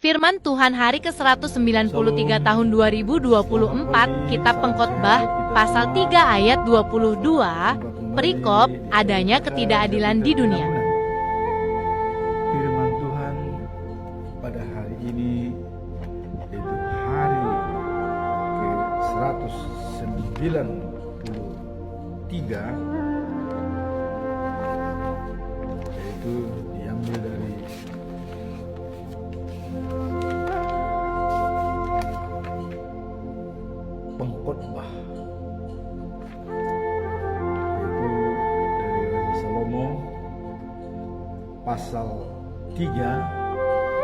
Firman Tuhan hari ke-193 tahun 2024, Kitab Pengkhotbah, pasal 3 ayat 22, perikop, adanya ketidakadilan di dunia. Firman Tuhan pada hari ini, yaitu hari ke-193, yaitu diambil dari Pengkhotbah, yaitu dari Raja Salomo pasal 3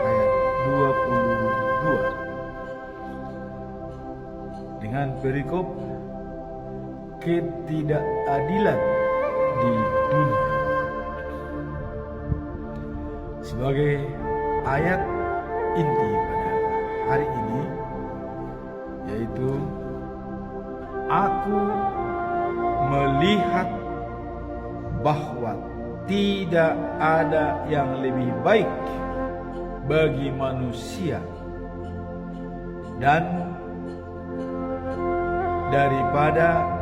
ayat 22 dengan perikop ketidakadilan di dunia sebagai ayat inti pada hari ini, yaitu aku melihat bahwa tidak ada yang lebih baik bagi manusia dan daripada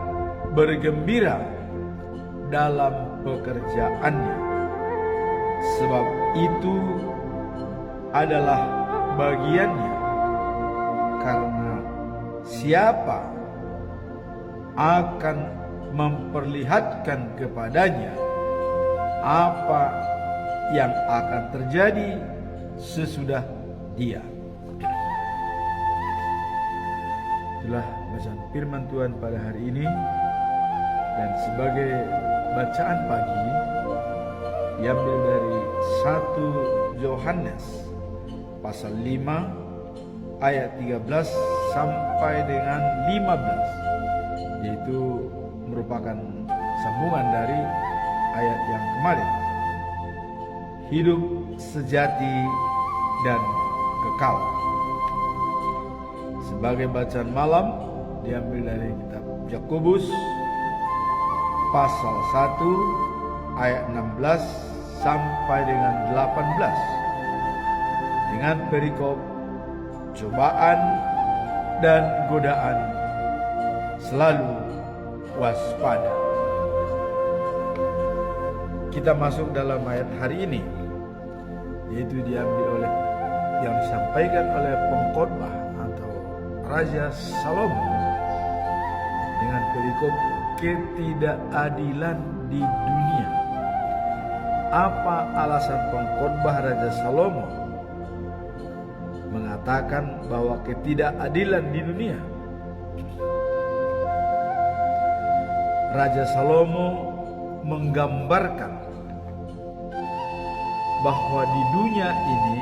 bergembira dalam pekerjaannya, sebab itu adalah bagiannya, karena siapa akan memperlihatkan kepadanya apa yang akan terjadi sesudah dia. Itulah bacaan firman Tuhan pada hari ini, dan sebagai bacaan pagi diambil dari 1 Yohanes pasal 5 ayat 13 sampai dengan 15, yaitu merupakan sambungan dari ayat yang kemarin. Hidup sejati dan kekal. Sebagai bacaan malam diambil dari kitab Yakobus pasal 1 ayat 16 sampai dengan 18 dengan perikop cobaan dan godaan, selalu waspada. Kita masuk dalam ayat hari ini, yaitu diambil oleh yang disampaikan oleh pengkhotbah atau Raja Salomo dengan perikop ketidakadilan di dunia. Apa alasan pengkhotbah Raja Salomo mengatakan bahwa ketidakadilan di dunia? Raja Salomo menggambarkan bahwa di dunia ini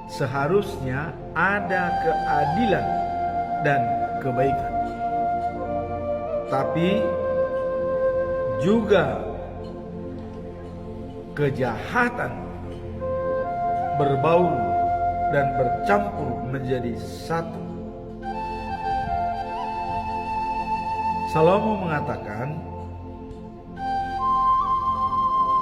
seharusnya ada keadilan dan kebaikan, tapi juga kejahatan berbaur dan bercampur menjadi satu. Salomo mengatakan,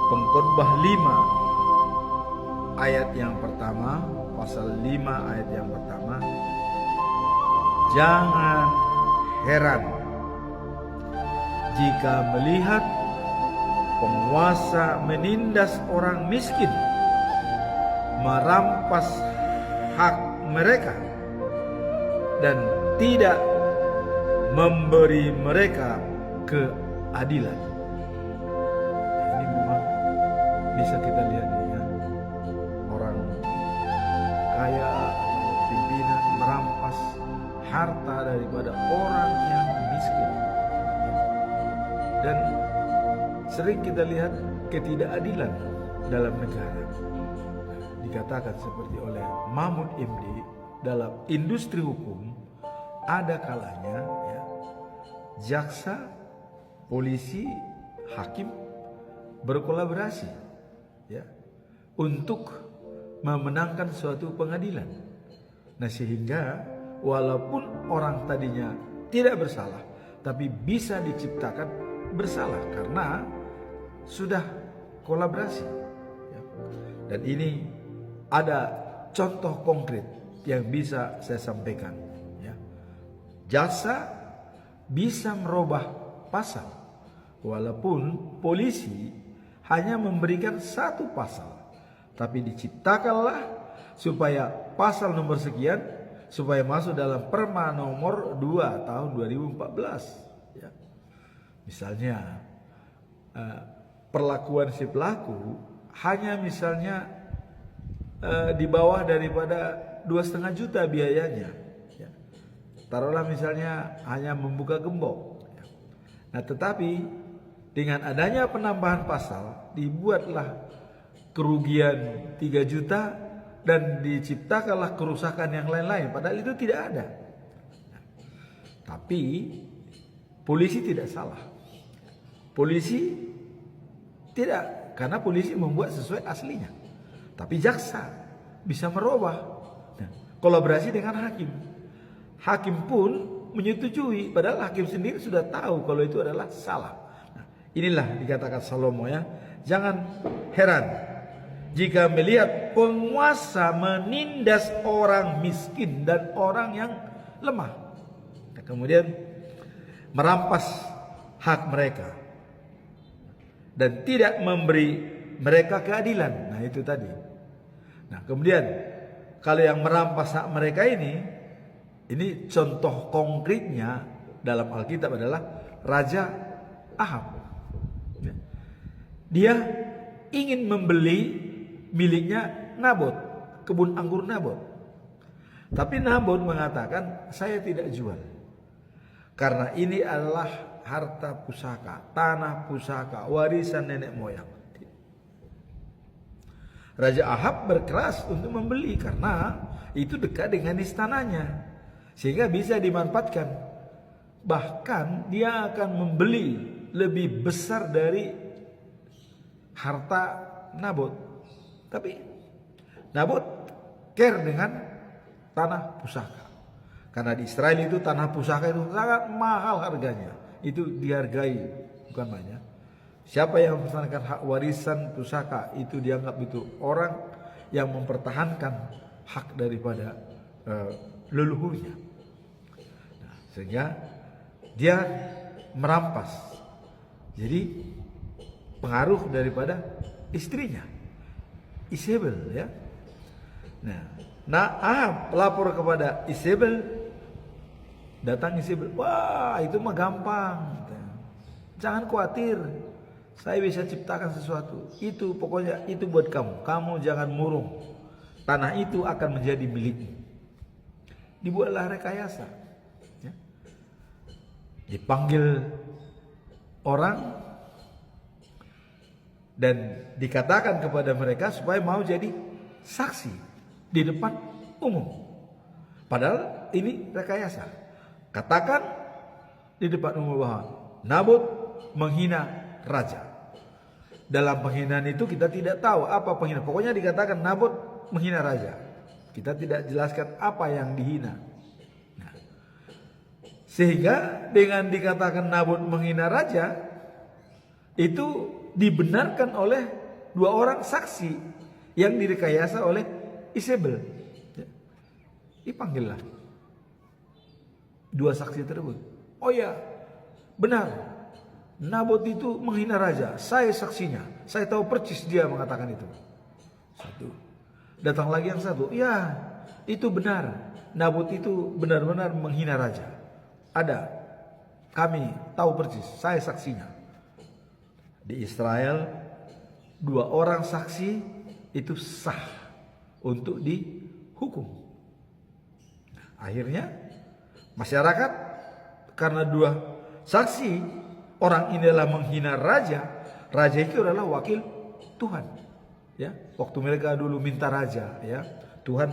Pengkhotbah 5 ayat yang pertama, pasal 5 ayat yang pertama, jangan heran jika melihat penguasa menindas orang miskin, merampas hak mereka, dan tidak memberi mereka keadilan. Ini memang bisa kita lihat ya, orang kaya atau pimpinan merampas harta daripada orang yang miskin. Dan sering kita lihat ketidakadilan dalam negara. Dikatakan seperti oleh Mahmud MD, dalam industri hukum ada kalanya ya, jaksa, polisi, hakim berkolaborasi ya untuk memenangkan suatu pengadilan. Nah, sehingga walaupun orang tadinya tidak bersalah, tapi bisa diciptakan bersalah karena sudah kolaborasi ya. Dan ini ada contoh konkret yang bisa saya sampaikan. Ya. Jaksa bisa merubah pasal, walaupun polisi hanya memberikan satu pasal, tapi diciptakanlah supaya pasal nomor sekian supaya masuk dalam Perma nomor 2 tahun 2014. Ya. Misalnya perlakuan si pelaku hanya misalnya di bawah daripada 2,5 juta biayanya, ya. Taruhlah misalnya hanya membuka gembok, ya. Nah tetapi dengan adanya penambahan pasal dibuatlah kerugian 3 juta dan diciptakanlah kerusakan yang lain-lain, padahal itu tidak ada. Tapi polisi tidak salah. Polisi tidak, karena polisi membuat sesuai aslinya. Tapi jaksa bisa merubah. Nah, kolaborasi dengan hakim. Hakim pun menyetujui, padahal hakim sendiri sudah tahu kalau itu adalah salah. Nah, inilah dikatakan Salomo, ya. Jangan heran jika melihat penguasa menindas orang miskin dan orang yang lemah. Nah, kemudian merampas hak mereka dan tidak memberi mereka keadilan. Nah itu tadi. Nah kemudian kalau yang merampas hak mereka ini contoh konkretnya dalam Alkitab adalah Raja Ahab. Dia ingin membeli miliknya Nabot, kebun anggur Nabot. Tapi Nabot mengatakan, saya tidak jual, karena ini adalah harta pusaka, tanah pusaka, warisan nenek moyang. Raja Ahab berkeras untuk membeli karena itu dekat dengan istananya, sehingga bisa dimanfaatkan. Bahkan dia akan membeli lebih besar dari harta Nabot. Tapi Nabot care dengan tanah pusaka, karena di Israel itu tanah pusaka itu sangat mahal harganya. Itu dihargai, bukan banyak. Siapa yang mempertahankan hak warisan pusaka itu dianggap itu orang yang mempertahankan hak daripada leluhurnya. Nah, sehingga dia merampas. Jadi pengaruh daripada istrinya, Isabel, ya. Nah, Ahab lapor kepada Isabel. Datang Isabel, wah itu mah gampang. Jangan khawatir, saya bisa ciptakan sesuatu. Itu pokoknya itu buat kamu. Kamu jangan murung. Tanah itu akan menjadi milikmu. Dibuatlah rekayasa. Ya. Dipanggil orang dan dikatakan kepada mereka supaya mau jadi saksi di depan umum. Padahal ini rekayasa. Katakan di depan umum bahwa Nabot menghina raja. Dalam penghinaan itu kita tidak tahu apa penghinaan. Pokoknya dikatakan Nabot menghina raja. Kita tidak jelaskan apa yang dihina. Nah, sehingga dengan dikatakan Nabot menghina raja, itu dibenarkan oleh 2 orang saksi yang direkayasa oleh Isabel. Dipanggillah 2 saksi tersebut. Oh ya, benar. Nabot itu menghina raja. Saya saksinya. Saya tahu persis dia mengatakan itu. 1. Datang lagi yang 1. Ya, itu benar. Nabot itu benar-benar menghina raja. Ada. Kami tahu persis. Saya saksinya. Di Israel 2 orang saksi itu sah untuk dihukum. Akhirnya masyarakat karena 2 saksi orang ini adalah menghina raja. Raja itu adalah wakil Tuhan. Ya, waktu mereka dulu minta raja, ya, Tuhan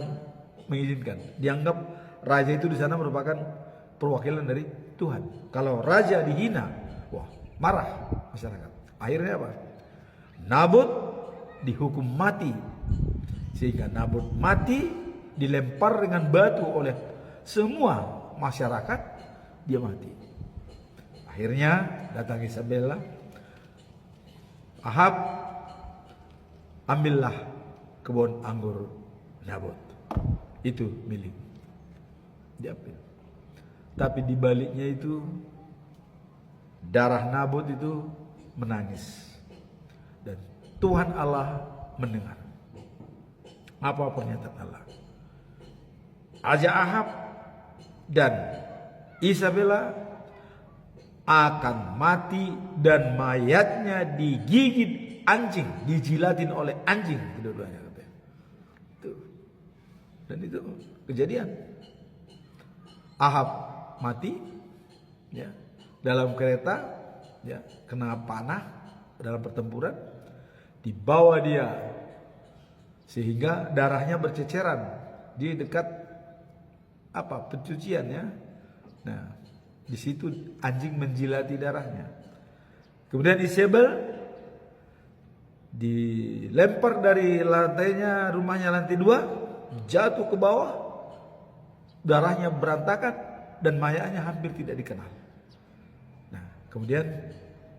mengizinkan. Dianggap raja itu di sana merupakan perwakilan dari Tuhan. Kalau raja dihina, wah, marah masyarakat. Akhirnya apa? Nabot dihukum mati. Sehingga Nabot mati, dilempar dengan batu oleh semua masyarakat, dia mati. Akhirnya datang Isabella. Ahab, ambillah kebun anggur Nabot. itu milik, diambil. Tapi di baliknya itu darah Nabot itu menangis dan Tuhan Allah mendengar apa pernyataan Allah. Raja Ahab dan Isabella akan mati dan mayatnya digigit anjing, dijilatin oleh anjing kedua-duanya katanya. Tuh. Dan itu kejadian. Ahab mati ya dalam kereta ya, kena panah dalam pertempuran, dibawa dia sehingga darahnya berceceran di dekat pencucian ya. Nah, di situ anjing menjilati darahnya. Kemudian Isabel dilempar dari lantainya, rumahnya lantai 2, jatuh ke bawah, darahnya berantakan dan mayatnya hampir tidak dikenal. Nah, kemudian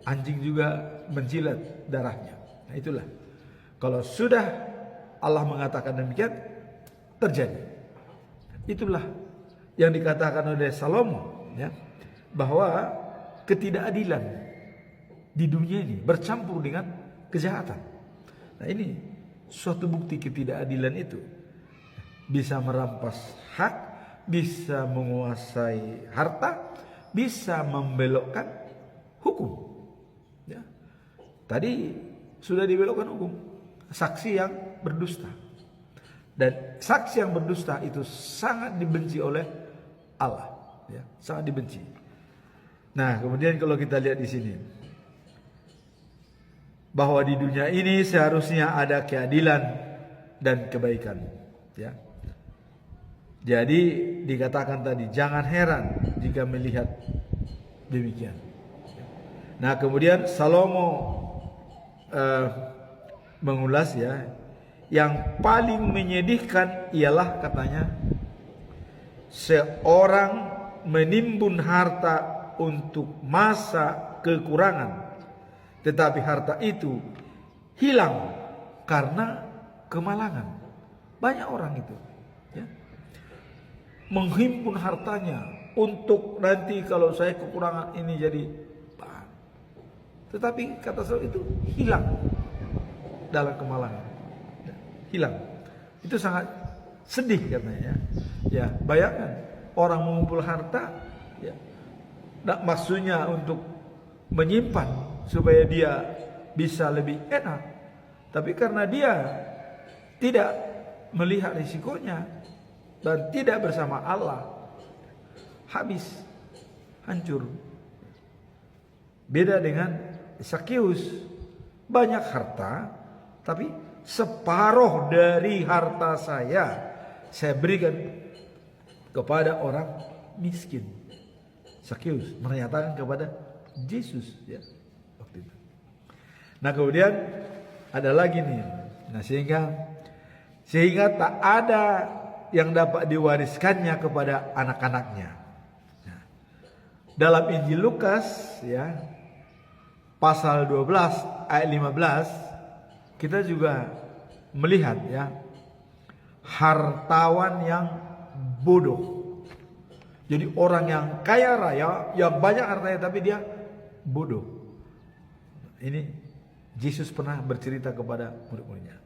anjing juga menjilat darahnya. Nah, itulah kalau sudah Allah mengatakan demikian, terjadi. Itulah yang dikatakan oleh Salomo ya, bahwa ketidakadilan di dunia ini bercampur dengan kejahatan. Nah, ini suatu bukti ketidakadilan itu bisa merampas hak, bisa menguasai harta, bisa membelokkan hukum. Ya. Tadi sudah dibelokkan hukum, saksi yang berdusta. Dan saksi yang berdusta itu sangat dibenci oleh Allah, ya, sangat dibenci. Nah, kemudian kalau kita lihat di sini, bahwa di dunia ini seharusnya ada keadilan dan kebaikan, ya. Jadi dikatakan tadi, jangan heran jika melihat demikian. Nah, kemudian Salomo mengulas ya, yang paling menyedihkan ialah katanya, seorang menimbun harta untuk masa kekurangan, tetapi harta itu hilang karena kemalangan. Banyak orang itu ya, menghimpun hartanya untuk nanti kalau saya kekurangan ini jadi bahan. Tetapi kata saya itu hilang dalam kemalangan, hilang. Itu sangat sedih katanya ya. Ya, bayangkan orang mengumpul harta ya, maksudnya untuk menyimpan supaya dia bisa lebih enak. Tapi karena dia tidak melihat risikonya dan tidak bersama Allah, habis, hancur. Beda dengan Sakeus, banyak harta, tapi separuh dari harta saya berikan kepada orang miskin. Sakeus menyatakan kepada Yesus ya waktu itu. Nah, kemudian ada lagi nih. Nah, sehingga tak ada yang dapat diwariskannya kepada anak-anaknya. Nah, dalam Injil Lukas ya pasal 12 ayat 15 kita juga melihat ya, hartawan yang bodoh. Jadi orang yang kaya raya, yang banyak hartanya tapi dia bodoh. Ini Yesus pernah bercerita kepada murid-muridnya.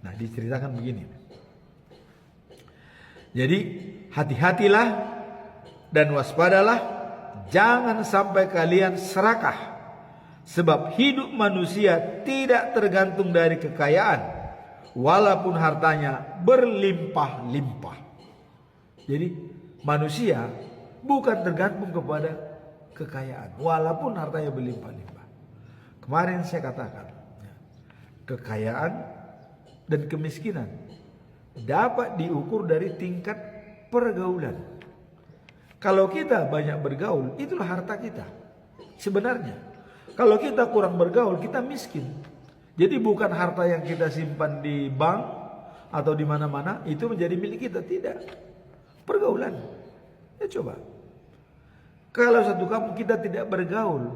Nah, diceritakan begini. Jadi hati-hatilah dan waspadalah, jangan sampai kalian serakah. Sebab hidup manusia tidak tergantung dari kekayaan, walaupun hartanya berlimpah-limpah. Jadi manusia bukan tergantung kepada kekayaan, walaupun hartanya berlimpah-limpah. Kemarin saya katakan, kekayaan dan kemiskinan dapat diukur dari tingkat pergaulan. Kalau kita banyak bergaul, itulah harta kita sebenarnya. Kalau kita kurang bergaul, kita miskin. Jadi bukan harta yang kita simpan di bank atau di mana-mana itu menjadi milik kita, tidak. Pergaulan. Ya coba. Kalau satu kampung kita tidak bergaul,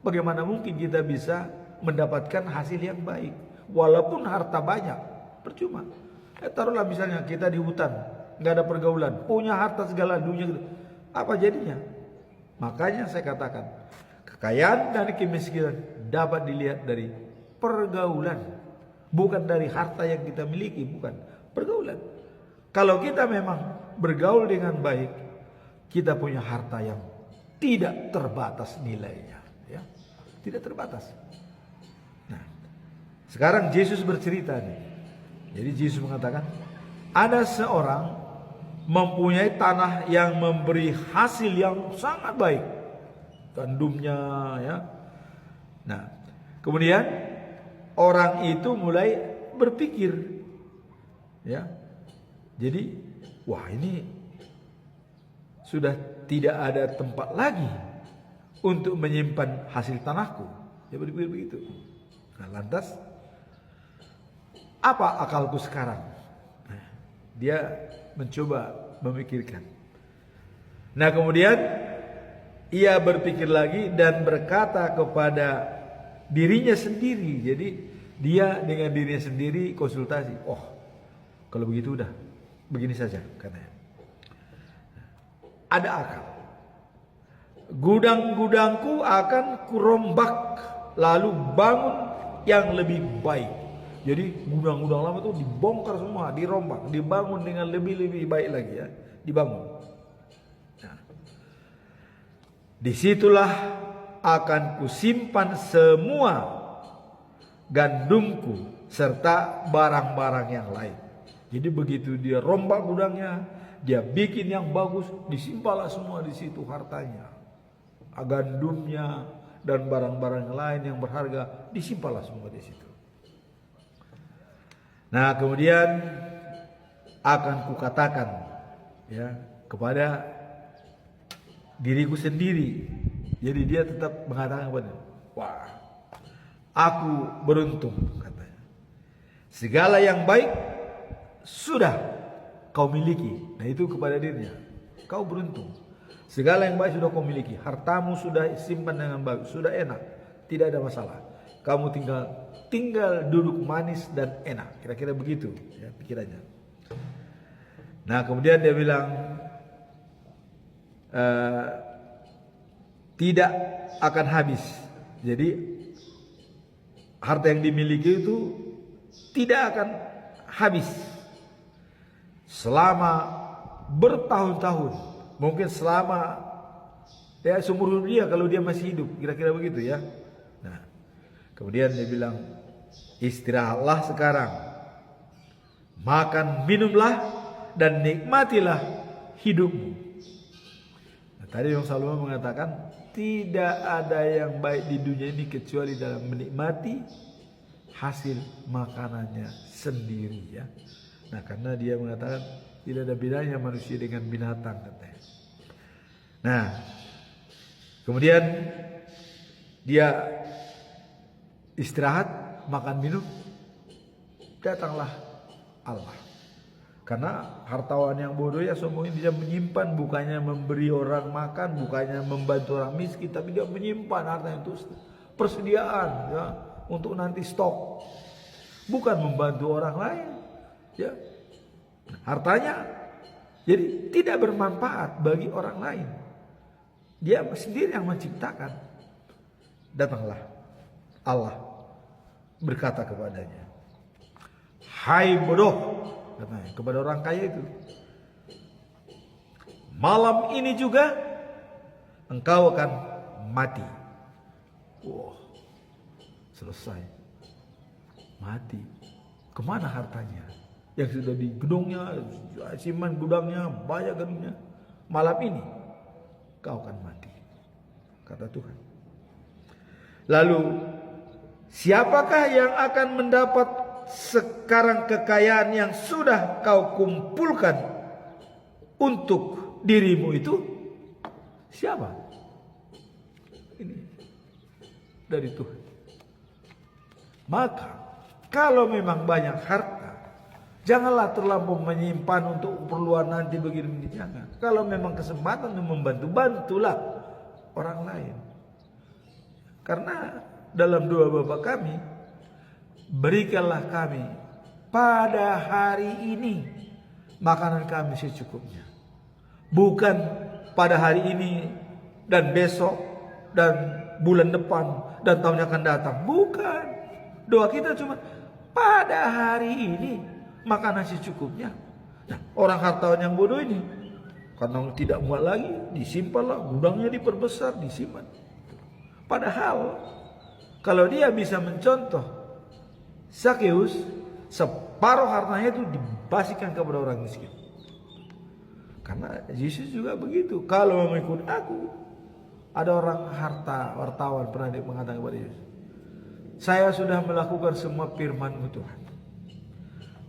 bagaimana mungkin kita bisa mendapatkan hasil yang baik? Walaupun harta banyak, percuma. Taruhlah misalnya kita di hutan, nggak ada pergaulan, punya harta segala dunia, apa jadinya? Makanya saya katakan, kekayaan dan kemiskinan dapat dilihat dari pergaulan, bukan dari harta yang kita miliki, bukan pergaulan. Kalau kita memang bergaul dengan baik, kita punya harta yang tidak terbatas nilainya, ya, tidak terbatas. Nah, sekarang Yesus bercerita nih. Jadi Yesus mengatakan, ada seorang mempunyai tanah yang memberi hasil yang sangat baik, gandumnya, ya. Nah, kemudian orang itu mulai berpikir, ya. Jadi, wah, ini sudah tidak ada tempat lagi untuk menyimpan hasil tanahku. Dia berpikir begitu. Nah, lantas apa akalku sekarang? Nah, dia mencoba memikirkan. Nah, kemudian ia berpikir lagi dan berkata kepada dirinya sendiri. Jadi dia dengan dirinya sendiri konsultasi. Oh, kalau begitu udah begini saja katanya. Ada akal. Gudang-gudangku akan kurombak, lalu bangun yang lebih baik. Jadi gudang-gudang lama itu dibongkar semua, dirombak, dibangun dengan lebih baik lagi, ya, dibangun. Nah, disitulah akan kusimpan semua gandumku serta barang-barang yang lain. Jadi begitu dia rombak gudangnya, dia bikin yang bagus, disimpanlah semua di situ hartanya, gandumnya dan barang-barang lain yang berharga, disimpanlah semua di situ. Nah, kemudian akan kukatakan, ya, kepada diriku sendiri. Jadi dia tetap mengatakan kepada, wah, aku beruntung, katanya. Segala yang baik sudah kau miliki. Nah, itu kepada dirinya. Kau beruntung. Segala yang baik sudah kau miliki. Hartamu sudah simpan dengan bagus, sudah enak, tidak ada masalah. Kamu tinggal duduk manis dan enak. Kira-kira begitu, ya, pikirannya. Nah, kemudian dia bilang, tidak akan habis. Jadi harta yang dimiliki itu tidak akan habis selama bertahun-tahun. Mungkin selama, ya, seumur hidup dia kalau dia masih hidup. Kira-kira begitu, ya. Nah, kemudian dia bilang, istirahatlah sekarang, makan minumlah dan nikmatilah hidupmu. Nah, tadi Yang Salomo mengatakan tidak ada yang baik di dunia ini kecuali dalam menikmati hasil makanannya sendiri, ya. Nah, karena dia mengatakan tidak ada bedanya manusia dengan binatang, katanya. Nah, kemudian dia istirahat, makan minum, datanglah Allah. Karena hartawan yang bodoh, ya, semuanya dia menyimpan, bukannya memberi orang makan, bukannya membantu orang miskin, tapi dia menyimpan harta itu persediaan, ya, untuk nanti stok, bukan membantu orang lain, ya. Hartanya jadi tidak bermanfaat bagi orang lain. Dia sendiri yang menciptakan. Datanglah Allah berkata kepadanya, hai bodoh, katanya kepada orang kaya itu, malam ini juga engkau akan mati. Wah, selesai, mati. Kemana hartanya yang sudah di gedungnya, simpan gudangnya, banyak gedungnya? Malam ini kau akan mati, kata Tuhan. Lalu siapakah yang akan mendapat sekarang kekayaan yang sudah kau kumpulkan untuk dirimu itu? Siapa? Ini dari Tuhan. Maka kalau memang banyak harta, janganlah terlampau menyimpan untuk keperluan nanti begini. Jangan. Kalau memang kesempatan untuk membantu, bantulah orang lain. Karena dalam doa Bapa kami, berikanlah kami pada hari ini makanan kami secukupnya. Bukan pada hari ini dan besok dan bulan depan dan tahun yang akan datang. Bukan. Doa kita cuma pada hari ini makanan secukupnya. Nah, orang hartawan yang bodoh ini karena tidak muat lagi, disimpanlah, gudangnya diperbesar, disimpan. Padahal kalau dia bisa mencontoh Zakheus, separuh hartanya itu dibasikan kepada orang miskin. Karena Yesus juga begitu. Kalau mengikut aku, ada orang wartawan pernah mengatakan kepada Yesus, saya sudah melakukan semua firman-Mu Tuhan.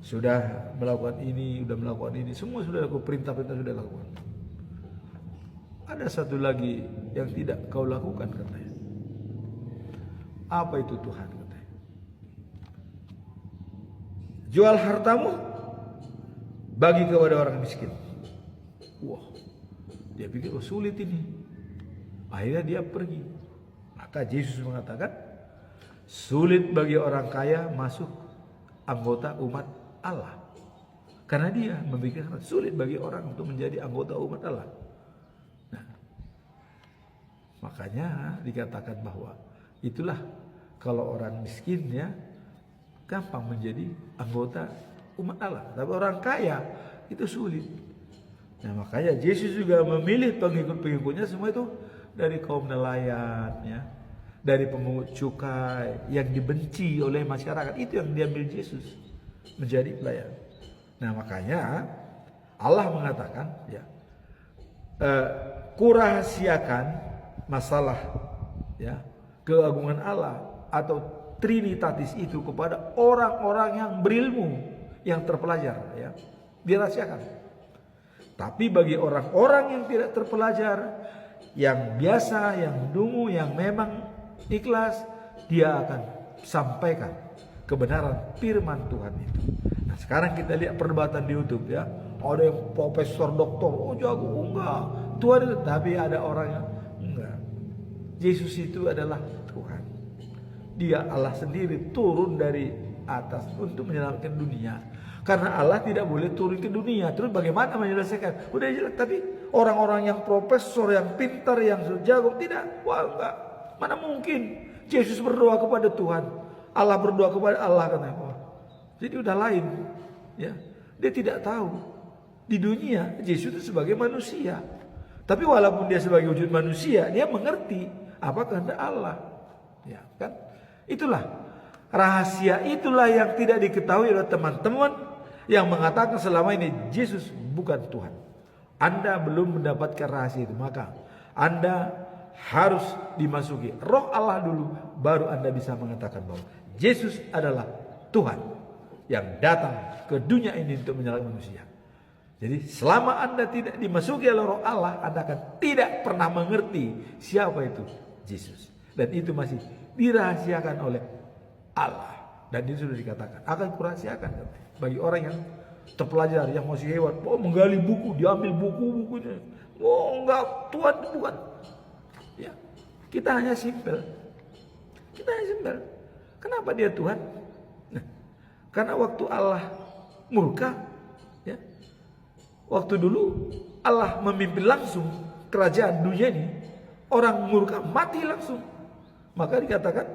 Sudah melakukan ini, sudah melakukan ini, semua sudah lakukan, perintah-perintah sudah lakukan. Ada satu lagi yang tidak kau lakukan, katanya. Apa itu Tuhan, katanya? Jual hartamu, bagi kepada orang miskin. Wah, dia pikir sulit ini. Akhirnya dia pergi. Maka Yesus mengatakan, sulit bagi orang kaya masuk anggota umat Allah. Karena dia memikirkan sulit bagi orang untuk menjadi anggota umat Allah. Nah, makanya dikatakan bahwa itulah kalau orang miskin ya gampang menjadi anggota umat Allah. Tapi orang kaya itu sulit. Nah, makanya Yesus juga memilih pengikut-pengikutnya semua itu dari kaum nelayan, ya, dari pemungut cukai yang dibenci oleh masyarakat. Itu yang diambil Yesus menjadi pelayan. Nah, makanya Allah mengatakan, ya, kurahasiakan masalah, ya, keagungan Allah atau Trinitatis itu kepada orang-orang yang berilmu, yang terpelajar, ya, dirahasiakan. Tapi bagi orang-orang yang tidak terpelajar, yang biasa, yang dungu, yang memang ikhlas, dia akan sampaikan kebenaran firman Tuhan itu. Nah, sekarang kita lihat perdebatan di YouTube, ya. Ada yang profesor, doktor, oh jago, enggak. Tuhan itu, tapi ada orang yang enggak. Yesus itu adalah Tuhan. Dia Allah sendiri turun dari atas untuk menyelamatkan dunia. Karena Allah tidak boleh turun ke dunia. Terus bagaimana menyelesaikan? Udah jelas. Tapi orang-orang yang profesor, yang pintar, yang jago, tidak. Wah, enggak. Mana mungkin Yesus berdoa kepada Tuhan, Allah berdoa kepada Allah, katanya. Wah, jadi udah lain, ya. Dia tidak tahu di dunia Yesus itu sebagai manusia. Tapi walaupun dia sebagai wujud manusia, dia mengerti apa kehendak Allah, ya kan? Itulah rahasia, itulah yang tidak diketahui oleh teman-teman yang mengatakan selama ini Yesus bukan Tuhan. Anda belum mendapatkan rahasia itu, maka Anda harus dimasuki Roh Allah dulu, baru Anda bisa mengatakan bahwa Yesus adalah Tuhan yang datang ke dunia ini untuk menyelamatkan manusia. Jadi selama Anda tidak dimasuki oleh Roh Allah, Anda akan tidak pernah mengerti siapa itu Yesus. Dan itu masih dirahasiakan oleh Allah. Dan itu sudah dikatakan akan kurahasiakan bagi orang yang terpelajar, yang masih hewan. Oh, menggali buku, diambil buku-bukunya. Oh, enggak, Tuhan bukan. Ya, kita hanya simpel. Kenapa dia Tuhan? Nah, karena waktu Allah murka, ya, waktu dulu Allah memimpin langsung kerajaan dunia ini, orang murka mati langsung. Maka dikatakan,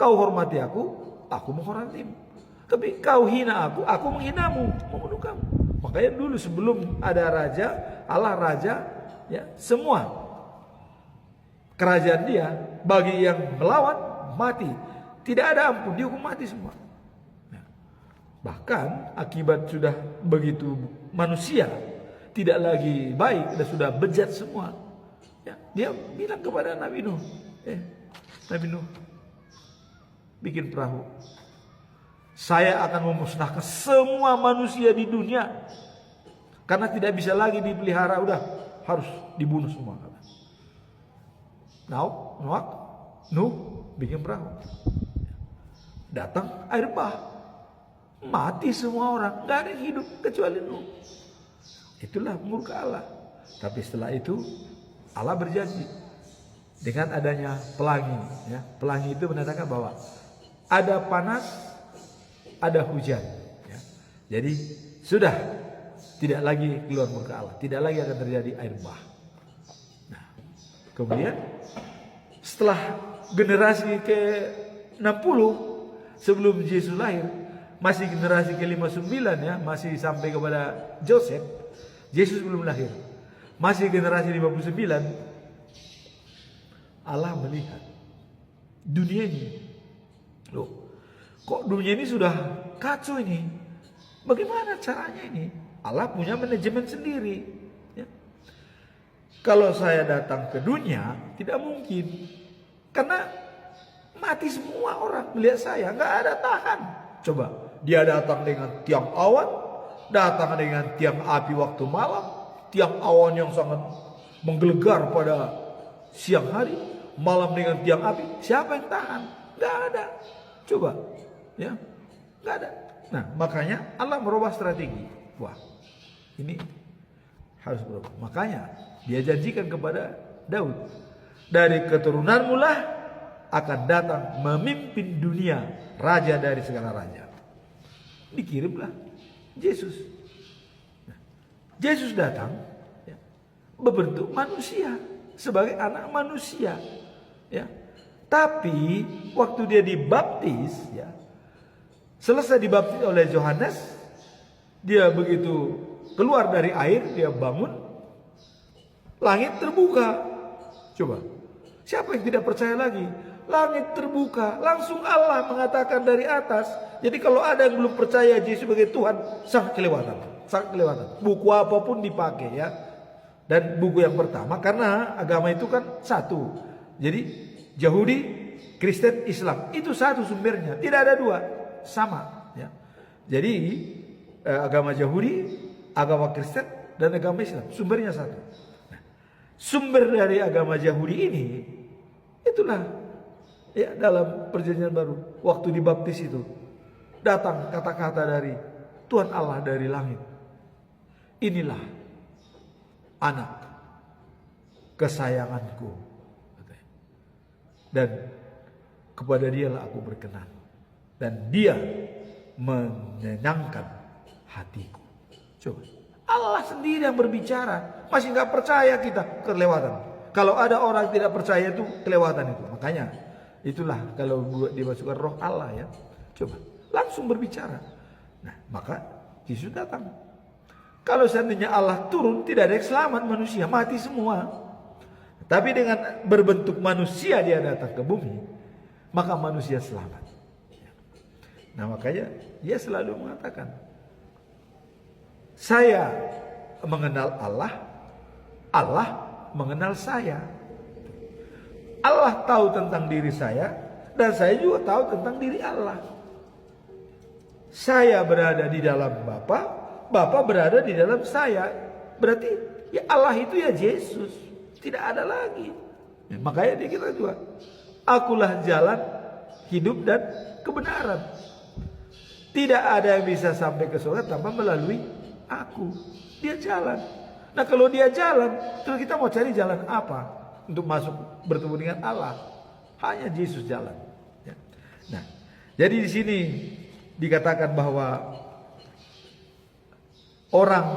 kau hormati aku menghormatimu. Tapi kau hina aku menghinamu, membunuh kamu. Makanya dulu sebelum ada raja, Allah raja, ya, semua kerajaan dia bagi yang melawan mati. Tidak ada ampun, dihukum mati semua. Nah, bahkan akibat sudah begitu manusia tidak lagi baik dan sudah bejat semua. Ya, dia bilang kepada Nabi Nuh, Nabi Nuh, bikin perahu. Saya akan memusnahkan semua manusia di dunia. Karena tidak bisa lagi dipelihara, udah harus dibunuh semua. Nuh bikin perahu. Datang air bah. Mati semua orang, gak ada yang hidup kecuali Nuh. Itulah murka Allah. Tapi setelah itu Allah berjanji dengan adanya pelangi, ya. Pelangi itu menandakan bahwa ada panas, ada hujan, ya. Jadi sudah Tidak lagi keluar murka Allah, tidak lagi akan terjadi air bah. Nah, kemudian setelah generasi ke-60 sebelum Yesus lahir, masih generasi ke-59 ya, masih sampai kepada Joseph. Yesus belum lahir. Masih generasi 59, Allah melihat dunia ini. Loh, kok dunia ini sudah kacau ini? Bagaimana caranya ini? Allah punya manajemen sendiri. Ya. Kalau saya datang ke dunia, tidak mungkin. Karena mati semua orang melihat saya, nggak ada tahan. Coba, dia datang dengan tiang awan, datang dengan tiang api waktu malam, tiang awan yang sangat menggelegar pada siang hari, malam dengan tiang api. Siapa yang tahan? Nggak ada. Coba, ya, nggak ada. Nah, makanya Allah merubah strategi. Wah, ini harus berubah. Makanya dia janjikan kepada Daud, dari keturunanmu lah akan datang memimpin dunia, raja dari segala raja. Dikirimlah Yesus. Nah, Yesus datang ya, berbentuk manusia, sebagai anak manusia. Ya. Tapi waktu dia dibaptis, ya, selesai dibaptis oleh Yohanes, dia begitu keluar dari air, dia bangun, langit terbuka. Coba, siapa yang tidak percaya lagi? Langit terbuka, langsung Allah mengatakan dari atas. Jadi kalau ada yang belum percaya Yesus sebagai Tuhan, sangat kelewatan, sangat kelewatan. Buku apapun dipakai ya. Dan buku yang pertama, karena agama itu kan satu. Jadi Yahudi, Kristen, Islam itu satu sumbernya, tidak ada dua, sama. Ya. Jadi agama Yahudi, agama Kristen, dan agama Islam sumbernya satu. Nah, sumber dari agama Yahudi ini, itulah ya dalam perjanjian baru waktu dibaptis itu datang kata-kata dari Tuhan Allah dari langit. Inilah anak kesayanganku. Dan kepada dialah aku berkenan. Dan dia menyenangkan hatiku. Coba. Allah sendiri yang berbicara. Masih gak percaya kita, kelewatan. Kalau ada orang tidak percaya itu kelewatan itu. Makanya itulah kalau dimasukkan roh Allah ya. Coba. Langsung berbicara. Nah maka Yesus datang. Kalau seandainya Allah turun, tidak ada yang selamat, manusia mati semua. Tapi dengan berbentuk manusia dia datang ke bumi, maka manusia selamat. Nah makanya dia selalu mengatakan, saya mengenal Allah, Allah mengenal saya. Allah tahu tentang diri saya, dan saya juga tahu tentang diri Allah. Saya berada di dalam Bapa, Bapa berada di dalam saya. Berarti ya Allah itu ya Yesus. Tidak ada lagi. Ya, makanya dia kira juga, akulah jalan, hidup dan kebenaran. Tidak ada yang bisa sampai ke surga tanpa melalui aku. Dia jalan. Nah kalau dia jalan, terus kita mau cari jalan apa untuk masuk bertemu dengan Allah? Hanya Yesus jalan. Ya. Nah, jadi di sini dikatakan bahwa orang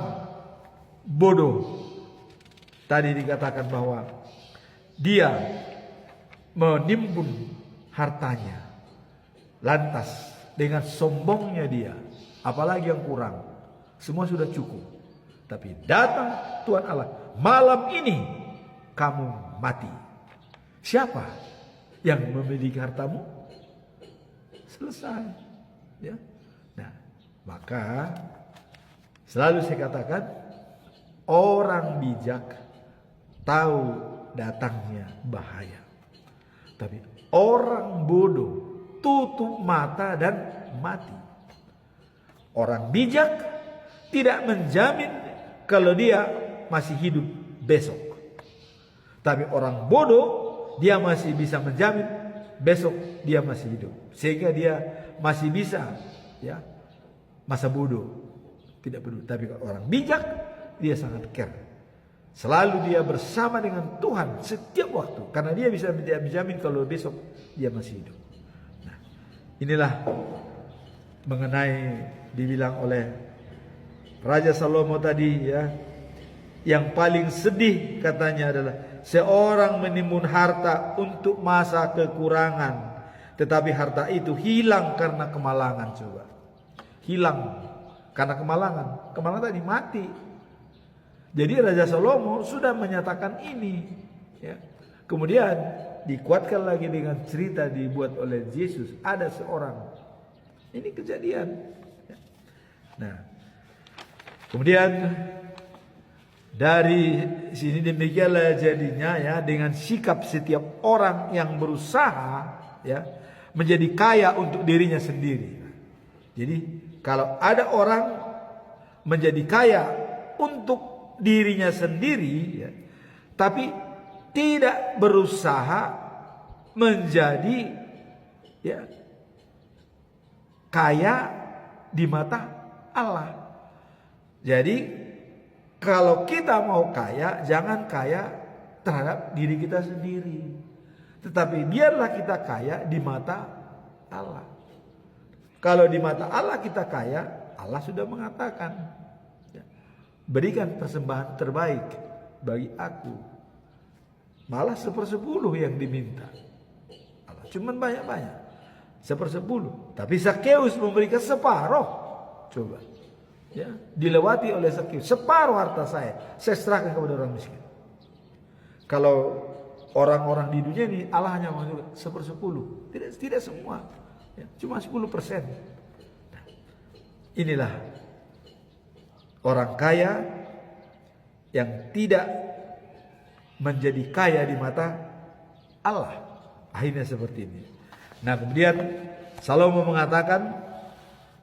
bodoh, tadi dikatakan bahwa dia menimbun hartanya, lantas dengan sombongnya dia, apalagi yang kurang, semua sudah cukup. Tapi datang Tuhan Allah, malam ini kamu mati. Siapa yang memiliki hartamu? Selesai. Ya. Nah, maka selalu saya katakan, orang bijak tahu datangnya bahaya. Tapi orang bodoh tutup mata dan mati. Orang bijak tidak menjamin kalau dia masih hidup besok. Tapi orang bodoh dia masih bisa menjamin besok dia masih hidup. Sehingga dia masih bisa ya masa bodoh tidak peduli. Tapi orang bijak dia sangat care. Selalu dia bersama dengan Tuhan setiap waktu. Karena dia bisa menjamin kalau besok dia masih hidup. Nah, inilah mengenai dibilang oleh Raja Salomo tadi ya, yang paling sedih katanya adalah seorang menimbun harta untuk masa kekurangan, tetapi harta itu hilang karena kemalangan. Coba, hilang karena kemalangan. Kemalangan tadi mati. Jadi Raja Salomo sudah menyatakan ini ya. Kemudian dikuatkan lagi dengan cerita dibuat oleh Yesus. Ada seorang, ini kejadian ya. Nah, kemudian dari sini demikianlah jadinya ya, dengan sikap setiap orang yang berusaha ya menjadi kaya untuk dirinya sendiri. Jadi kalau ada orang menjadi kaya untuk dirinya sendiri ya, tapi tidak berusaha menjadi ya kaya di mata Allah. Jadi kalau kita mau kaya, jangan kaya terhadap diri kita sendiri, tetapi biarlah kita kaya di mata Allah. Kalau di mata Allah kita kaya, Allah sudah mengatakan, ya, berikan persembahan terbaik bagi aku. Malah 1/10 yang diminta. Allah cuman banyak-banyak, 1/10. Tapi Zakheus memberikan separuh. Coba, ya, dilewati oleh Zakheus. Separuh harta saya serahkan kepada orang miskin. Kalau orang-orang di dunia ini Allah hanya mau 1/10, tidak semua, ya, cuma 10%. Nah, inilah orang kaya yang tidak menjadi kaya di mata Allah. Akhirnya seperti ini. Nah, kemudian Salomo mengatakan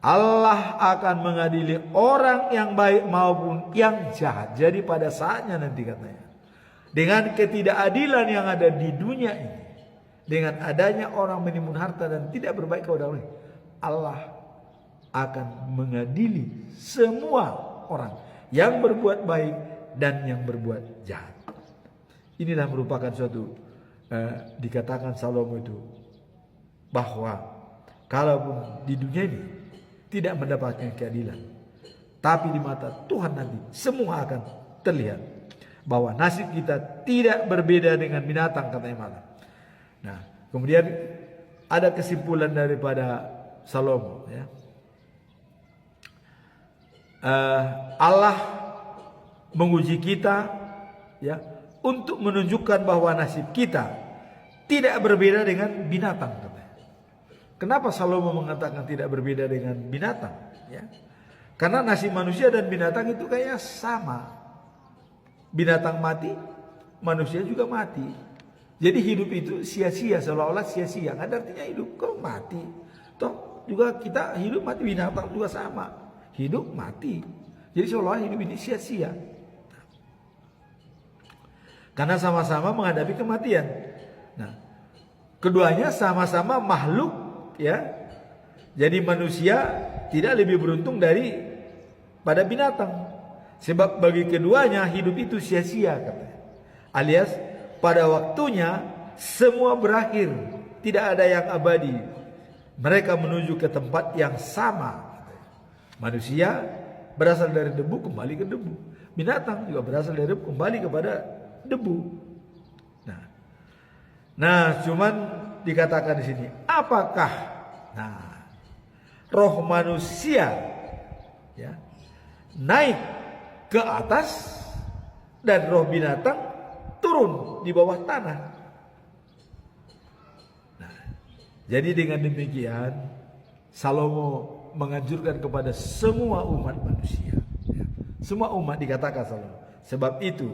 Allah akan mengadili orang yang baik maupun yang jahat. Jadi pada saatnya nanti katanya, dengan ketidakadilan yang ada di dunia ini, dengan adanya orang menimbun harta dan tidak berbaik kepada orang, Allah akan mengadili semua orang yang berbuat baik dan yang berbuat jahat. Inilah merupakan suatu dikatakan Salomo itu bahwa kalaupun di dunia ini tidak mendapatkan keadilan, tapi di mata Tuhan nanti semua akan terlihat bahwa nasib kita tidak berbeda dengan binatang, katanya malah. Nah, kemudian ada kesimpulan daripada Salomo ya. Allah menguji kita ya, untuk menunjukkan bahwa nasib kita tidak berbeda dengan binatang. Kenapa Salomo mengatakan tidak berbeda dengan binatang? Ya, karena nasib manusia dan binatang itu kayak sama. Binatang mati, manusia juga mati. Jadi hidup itu sia-sia, seolah-olah sia-sia. Nggak ada artinya hidup, kau mati. Toh juga kita hidup mati, binatang juga sama. Hidup mati. Jadi seolah-olah hidup ini sia-sia. Karena sama-sama menghadapi kematian. Nah, keduanya sama-sama makhluk ya. Jadi manusia tidak lebih beruntung daripada binatang. Sebab bagi keduanya hidup itu sia-sia katanya. Alias pada waktunya semua berakhir, tidak ada yang abadi. Mereka menuju ke tempat yang sama. Manusia berasal dari debu, kembali ke debu. Binatang juga berasal dari debu, kembali kepada debu. Nah, cuman dikatakan di sini, apakah roh manusia ya naik ke atas dan roh binatang turun di bawah tanah. Nah, jadi dengan demikian Salomo menganjurkan kepada semua umat manusia ya. Semua umat dikatakan Salomo. Sebab itu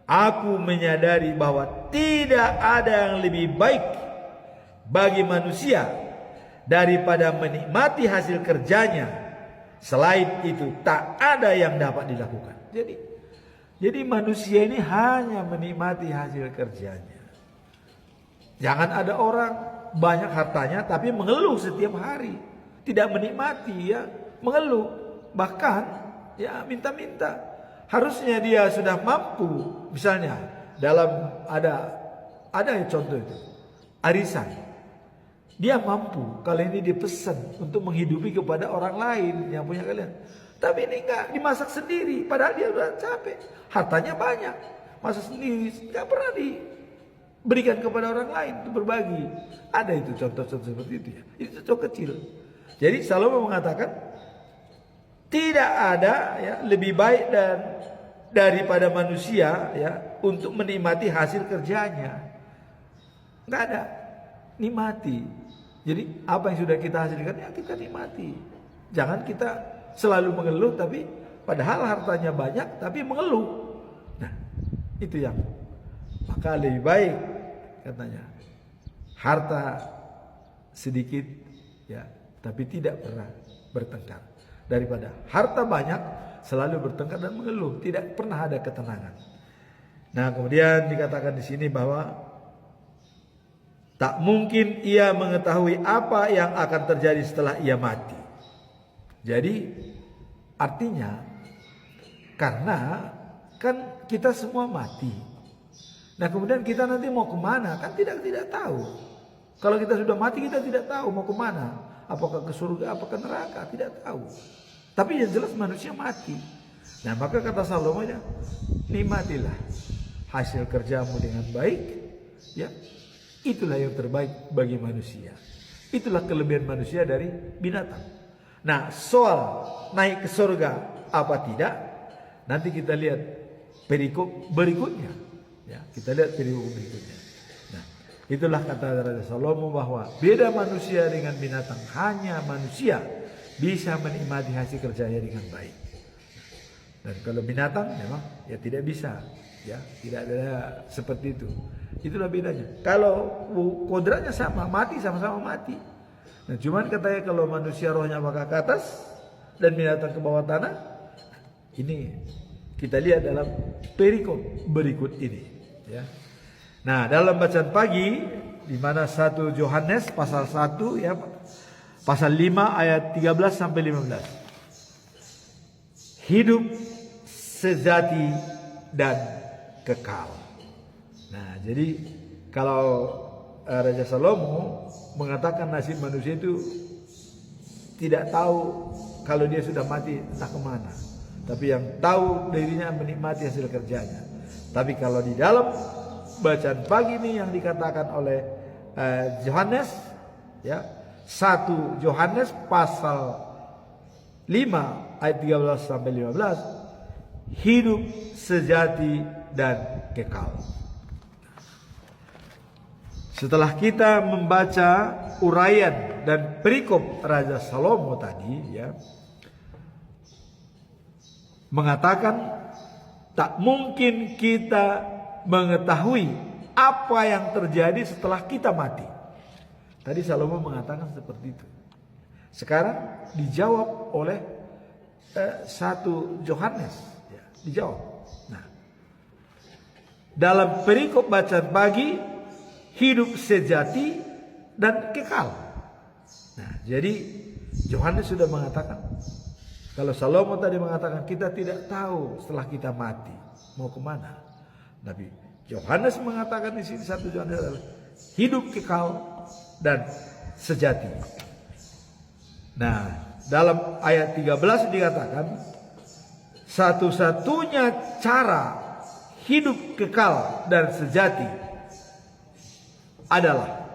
aku menyadari bahwa tidak ada yang lebih baik bagi manusia daripada menikmati hasil kerjanya. Selain itu tak ada yang dapat dilakukan. Jadi manusia ini hanya menikmati hasil kerjanya. Jangan ada orang banyak hartanya tapi mengeluh setiap hari, tidak menikmati ya, mengeluh, bahkan ya minta-minta. Harusnya dia sudah mampu, misalnya dalam ada contoh itu, arisan. Dia mampu, kalau ini dipesan untuk menghidupi kepada orang lain yang punya kalian. Tapi ini enggak, dimasak sendiri. Padahal dia udah capek. Hartanya banyak. Masak sendiri, enggak pernah diberikan kepada orang lain untuk berbagi. Ada itu contoh-contoh seperti itu ya. Itu contoh kecil. Jadi Salomo mengatakan tidak ada ya lebih baik daripada manusia ya untuk menikmati hasil kerjanya. Enggak ada. Nikmati. Jadi apa yang sudah kita hasilkan ya kita nikmati. Jangan kita selalu mengeluh tapi padahal hartanya banyak tapi mengeluh. Nah, itu yang maka lebih baik katanya harta sedikit ya tapi tidak pernah bertengkar daripada harta banyak selalu bertengkar dan mengeluh, tidak pernah ada ketenangan. Nah, kemudian dikatakan di sini bahwa tak mungkin ia mengetahui apa yang akan terjadi setelah ia mati. Jadi artinya karena kan kita semua mati. Nah, kemudian kita nanti mau kemana kan tidak tahu. Kalau kita sudah mati kita tidak tahu mau kemana. Apakah ke surga, apakah ke neraka, tidak tahu. Tapi yang jelas manusia mati. Nah, maka kata Salomo ya, nikmatilah hasil kerjamu dengan baik, ya. Itulah yang terbaik bagi manusia. Itulah kelebihan manusia dari binatang. Nah, soal naik ke surga apa tidak, nanti kita lihat perikop berikutnya. Ya, kita lihat perikop berikutnya. Nah, itulah kata Raja Salomo bahwa beda manusia dengan binatang. Hanya manusia bisa menikmati hasil kerjanya dengan baik. Dan kalau binatang memang ya tidak bisa, ya tidak ada seperti itu. Itulah bedanya. Kalau kodratnya sama, mati sama-sama mati. Nah, cuman katanya kalau manusia rohnya apakah ke atas dan binatang ke bawah tanah. Ini kita lihat dalam perikop berikut ini, ya. Nah, dalam bacaan pagi di mana 1 Yohanes pasal 1 ya, pasal 5 ayat 13 sampai 15. Hidup sejati dan kekal. Nah, jadi kalau Raja Salomo mengatakan nasib manusia itu tidak tahu kalau dia sudah mati entah kemana. Tapi yang tahu dirinya menikmati hasil kerjanya. Tapi kalau di dalam bacaan pagi ini yang dikatakan oleh Yohanes, ya 1 Yohanes pasal 5 ayat 13 sampai 15, hidup sejati dan kekal. Setelah kita membaca uraian dan perikop Raja Salomo tadi, ya, mengatakan tak mungkin kita mengetahui apa yang terjadi setelah kita mati. Tadi Salomo mengatakan seperti itu. Sekarang dijawab oleh 1 Yohanes, ya, dijawab. Nah, dalam perikop bacaan pagi, hidup sejati dan kekal. Nah, jadi Yohanes sudah mengatakan, kalau Salomo tadi mengatakan kita tidak tahu setelah kita mati mau kemana. Tapi Yohanes mengatakan di sini 1 Yohanes adalah hidup kekal dan sejati. Nah, dalam ayat 13 dikatakan satu-satunya cara hidup kekal dan sejati adalah.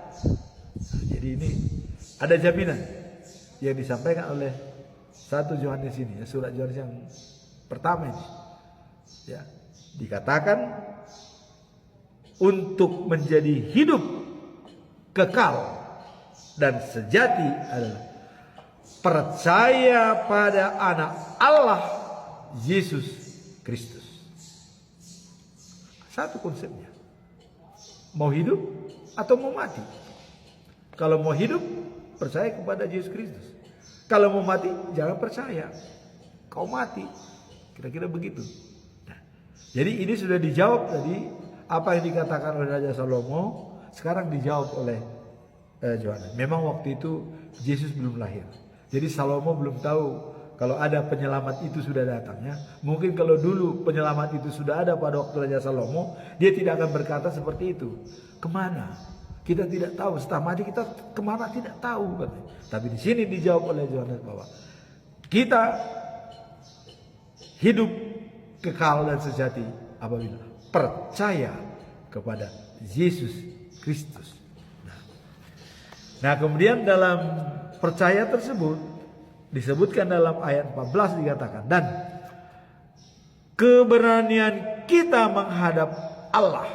Nah, jadi ini ada jaminan yang disampaikan oleh 1 Yohanes ini, ya, surat Yohanes yang pertama ini. Ya, dikatakan untuk menjadi hidup kekal dan sejati adalah percaya pada anak Allah Yesus Kristus. Satu konsepnya. Mau hidup atau mau mati. Kalau mau hidup, percaya kepada Yesus Kristus. Kalau mau mati, jangan percaya. Kau mati. Kira-kira begitu. Nah, jadi ini sudah dijawab tadi. Apa yang dikatakan oleh Raja Salomo, sekarang dijawab oleh Yohanes. Memang waktu itu Yesus belum lahir. Jadi Salomo belum tahu kalau ada penyelamat itu sudah datang, ya. Mungkin kalau dulu penyelamat itu sudah ada pada waktu Raja Salomo, dia tidak akan berkata seperti itu. Kemana? Kita tidak tahu. Setelah mati kita kemana tidak tahu. Katanya. Tapi di sini dijawab oleh Yohanes bahwa kita hidup kekal dan sejati apabila percaya kepada Yesus Kristus. Nah, kemudian dalam percaya tersebut disebutkan dalam ayat 14 dikatakan, dan keberanian kita menghadap Allah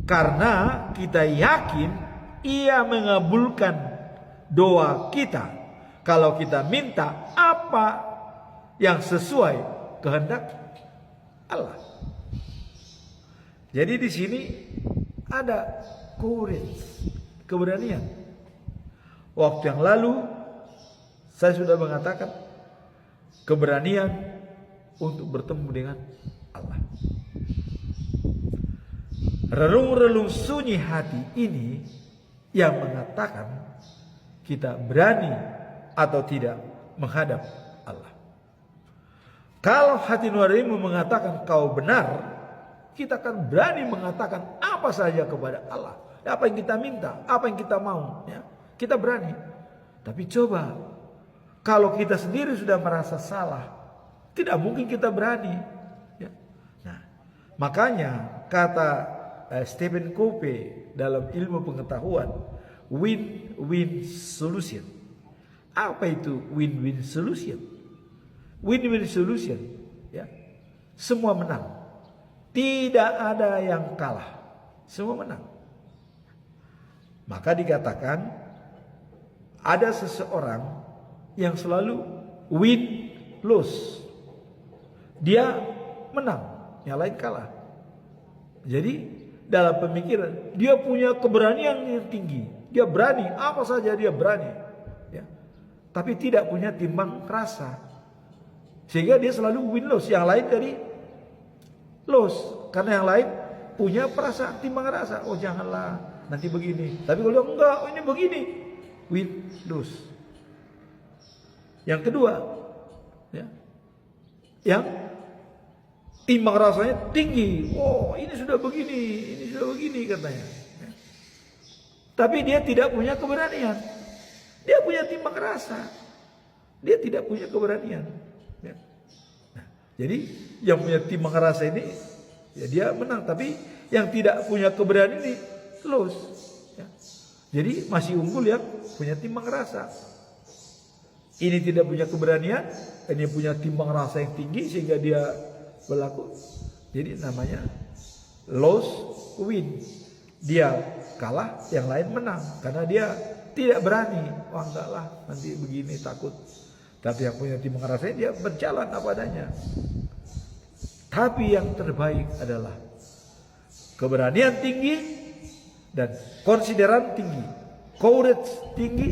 karena kita yakin Ia mengabulkan doa kita kalau kita minta apa yang sesuai kehendak Allah. Jadi di sini ada courage, keberanian. Waktu yang lalu saya sudah mengatakan keberanian untuk bertemu dengan Allah. Relung-relung sunyi hati ini yang mengatakan kita berani atau tidak menghadap Allah. Kalau hati nuranimu mengatakan kau benar, kita akan berani mengatakan apa saja kepada Allah. Apa yang kita minta, apa yang kita mau, ya, kita berani. Tapi coba, kalau kita sendiri sudah merasa salah, tidak mungkin kita berani. Ya. Nah, makanya kata Stephen Covey dalam ilmu pengetahuan, win-win solution. Apa itu win-win solution? Win-win solution, ya, semua menang. Tidak ada yang kalah, semua menang. Maka dikatakan ada seseorang yang selalu win-lose. Dia menang, yang lain kalah. Jadi dalam pemikiran dia punya keberanian yang tinggi. Dia berani, apa saja dia berani, ya. Tapi tidak punya timbang rasa, sehingga dia selalu win-lose. Yang lain dari loss, karena yang lain punya perasaan timbang rasa. Oh janganlah, nanti begini. Tapi kalau enggak, ini begini, win lose. Yang kedua, ya, yang timbang rasanya tinggi. Oh ini sudah begini, ini sudah begini katanya. Ya. Tapi dia tidak punya keberanian. Dia punya timbang rasa, dia tidak punya keberanian. Ya. Jadi yang punya timbang rasa ini, ya dia menang. Tapi yang tidak punya keberanian ini lose, ya. Jadi masih unggul yang punya timbang rasa. Ini tidak punya keberanian, ini punya timbang rasa yang tinggi sehingga dia berlaku. Jadi namanya lose win. Dia kalah, yang lain menang karena dia tidak berani. Wah enggak lah, nanti begini, takut. Tapi yang punya timbang rasa dia berjalan apa adanya. Tapi yang terbaik adalah keberanian tinggi dan konsideran tinggi. Courage tinggi,